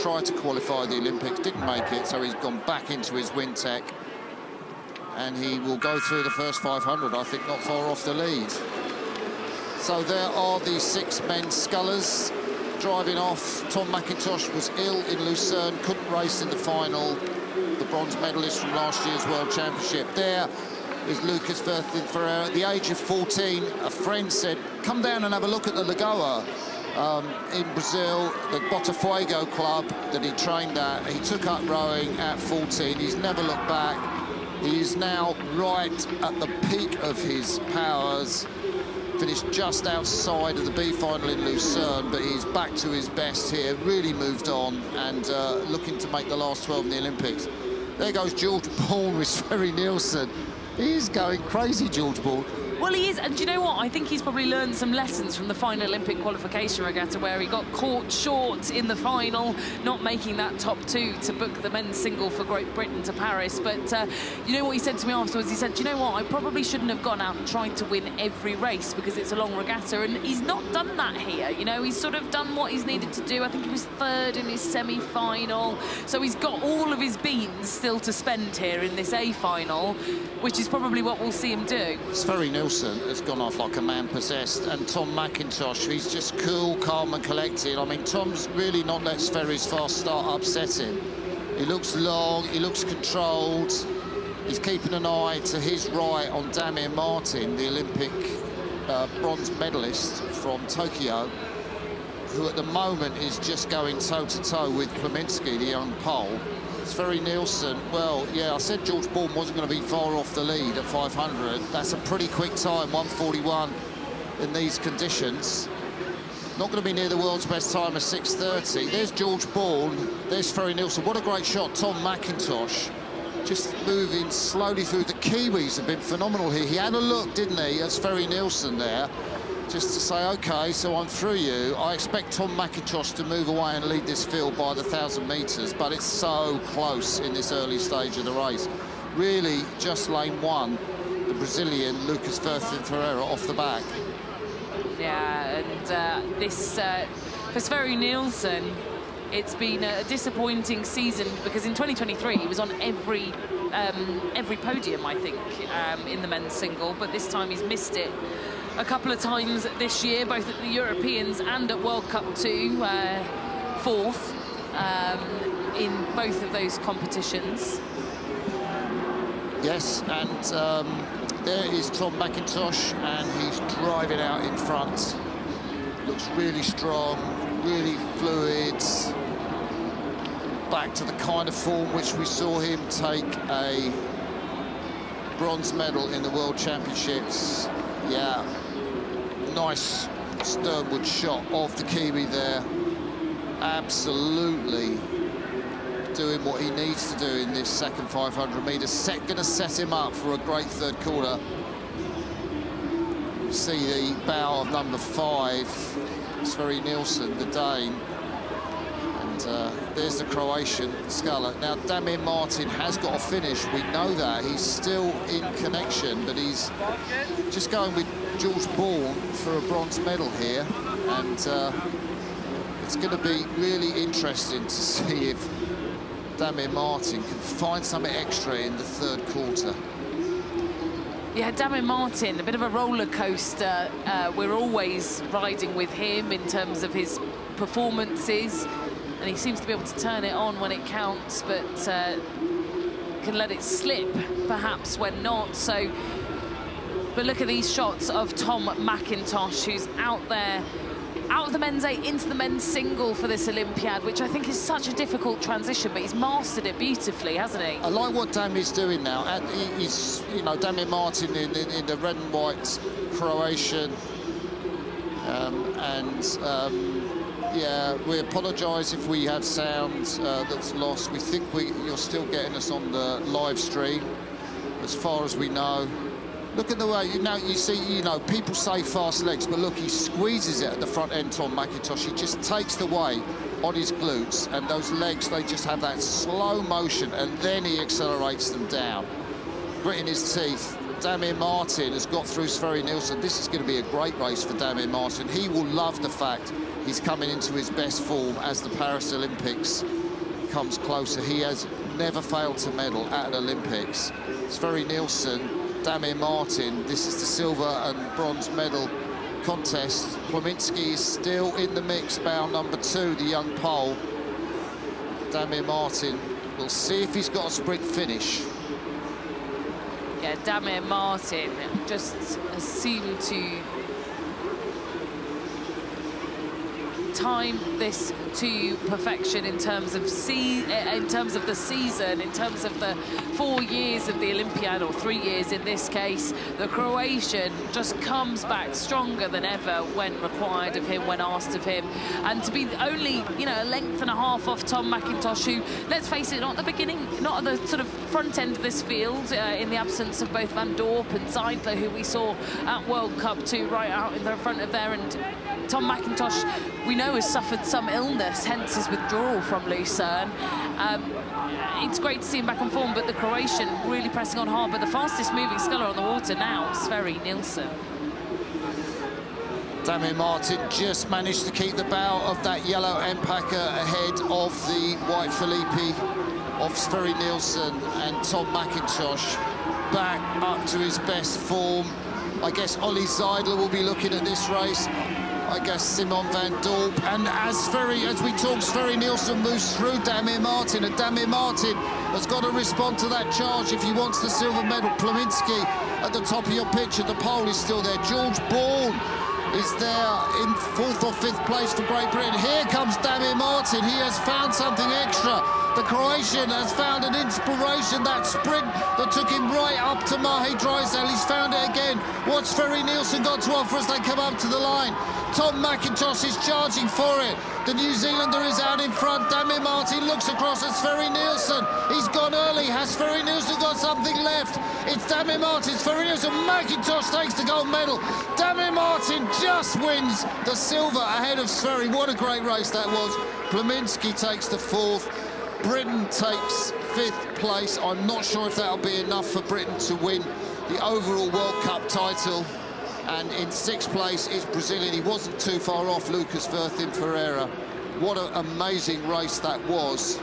tried to qualify the Olympics, didn't make it, so he's gone back into his Wintec. And he will go through the first 500, I think, not far off the lead. So there are the 6 men's scullers driving off. Tom McIntosh was ill in Lucerne, couldn't race in the final. The bronze medalist from last year's World Championship. There is Lucas Ferreira. At the age of 14, a friend said, come down and have a look at the Lagoa in Brazil, the Botafogo club that he trained at. He took up rowing at 14. He's never looked back. He is now right at the peak of his powers. Finished just outside of the B final in Lucerne, but he's back to his best here, really moved on and looking to make the last 12 in the Olympics. There goes George Bourne with Sverre Nielsen. He's going crazy, George Bourne. Well, he is, and do you know what? I think he's probably learned some lessons from the final Olympic qualification regatta where he got caught short in the final, not making that top 2 to book the men's single for Great Britain to Paris. But you know what he said to me afterwards? He said, do you know what? I probably shouldn't have gone out and tried to win every race because it's a long regatta, and he's not done that here. You know, he's sort of done what he's needed to do. I think he was 3rd in his semi-final, so he's got all of his beans still to spend here in this A final, which is probably what we'll see him do. Sverre Nielsen has gone off like a man possessed, and Tom McIntosh, he's just cool, calm and collected. I mean, Tom's really not let Sverre's fast start upset him. He looks long, he looks controlled. He's keeping an eye to his right on Damir Martin, the Olympic bronze medalist from Tokyo, who at the moment is just going toe-to-toe with Kleminski, the young Pole. Sverre Nielsen, well, yeah, I said George Bourne wasn't going to be far off the lead at 500. That's a pretty quick time, 1:41 in these conditions. Not going to be near the world's best time of 6:30. There's George Bourne, there's Sverre Nielsen. What a great shot, Tom McIntosh. Just moving slowly through. The Kiwis have been phenomenal here. He had a look, didn't he, at Sverre Nielsen there, just to say, OK, so I'm through you. I expect Tom McIntosh to move away and lead this field by the 1,000 metres, but it's so close in this early stage of the race. Really, just lane 1, the Brazilian Lucas Ferreira off the back. Yeah, and this, for Sverre Nielsen, it's been a disappointing season because in 2023 he was on every podium, I think, in the men's single, but this time he's missed it a couple of times this year, both at the Europeans and at World Cup 2, 4th in both of those competitions. Yes, and there is Tom McIntosh, and he's driving out in front. Looks really strong, really fluid. Back to the kind of form which we saw him take a bronze medal in the World Championships. Yeah, nice sternward shot of the Kiwi there. Absolutely doing what he needs to do in this second 500 metres. Going to set him up for a great third quarter. See the bow of number 5, Sverre Nielsen, the Dane. And there's the Croatian sculler. Now, Damir Martin has got a finish. We know that. He's still in connection, but he's just going with George Bourne for a bronze medal here. And it's going to be really interesting to see if Damir Martin can find something extra in the third quarter. Yeah, Damir Martin, a bit of a roller coaster. We're always riding with him in terms of his performances, and he seems to be able to turn it on when it counts, but can let it slip perhaps when not. So, but look at these shots of Tom McIntosh, who's out there, out of the men's 8 into the men's single for this Olympiad, which I think is such a difficult transition, but he's mastered it beautifully, hasn't he? I like what Damir's doing now. And he's, you know, Damir Martin in the red and white Croatian. Yeah, we apologise if we have sound that's lost. We think you're still getting us on the live stream, as far as we know. Look at the way, you see, people say fast legs, but look, he squeezes it at the front end, Tom McIntosh. He just takes the weight on his glutes, and those legs, they just have that slow motion, and then he accelerates them down. Gritting his teeth. Damir Martin has got through Sverre Nielsen. This is going to be a great race for Damir Martin. He will love the fact he's coming into his best form as the Paris Olympics comes closer. He has never failed to medal at an Olympics. Sverre Nielsen, Damir Martin, this is the silver and bronze medal contest. Plominski is still in the mix, bow number 2, the young Pole. Damir Martin, we'll see if he's got a sprint finish. Yeah, Damir Martin just seemed to time this to perfection in terms of the season, in terms of the 4 years of the Olympiad, or 3 years in this case. The Croatian just comes back stronger than ever when required of him, when asked of him, and to be only, you know, a length and a half off Tom McIntosh, who, let's face it, not at the beginning, not at the sort of front end of this field, in the absence of both Van Dorp and Zeidler, who we saw at World Cup 2 right out in the front of there. And Tom McIntosh, we know, has suffered some illness, hence his withdrawal from Lucerne. It's great to see him back on form, but the Croatian really pressing on hard. But the fastest moving sculler on the water now, Sverre Nielsen. Damir Martin just managed to keep the bow of that yellow Empacher ahead of the white Filippi of Sverre Nielsen, and Tom McIntosh back up to his best form. I guess Ollie Zeidler will be looking at this race. I guess Simon Van Dorp, and as we talk, Sverre Nielsen moves through Damir Martin, and Damir Martin has got to respond to that charge if he wants the silver medal. Plominski at the top of your picture, the pole is still there. George Bourne is there in 4th or 5th place for Great Britain. Here comes Damir Martin. He has found something extra. The Croatian has found an inspiration. That sprint that took him right up to Mahe Drysdale, he's found it again. What's Sverre Nielsen got to offer as they come up to the line? Tom McIntosh is charging for it. The New Zealander is out in front. Damir Martin looks across at Sverre Nielsen. He's gone early. Has Sverre Nielsen got something left? It's Damir Martin. Sverre Nielsen. McIntosh takes the gold medal. Damir Martin just wins the silver ahead of Sverre. What a great race that was. Plominski takes the 4th. Britain takes 5th place. I'm not sure if that'll be enough for Britain to win the overall World Cup title. And in 6th place is Brazilian. He wasn't too far off Lucas Verthin Ferreira. What an amazing race that was.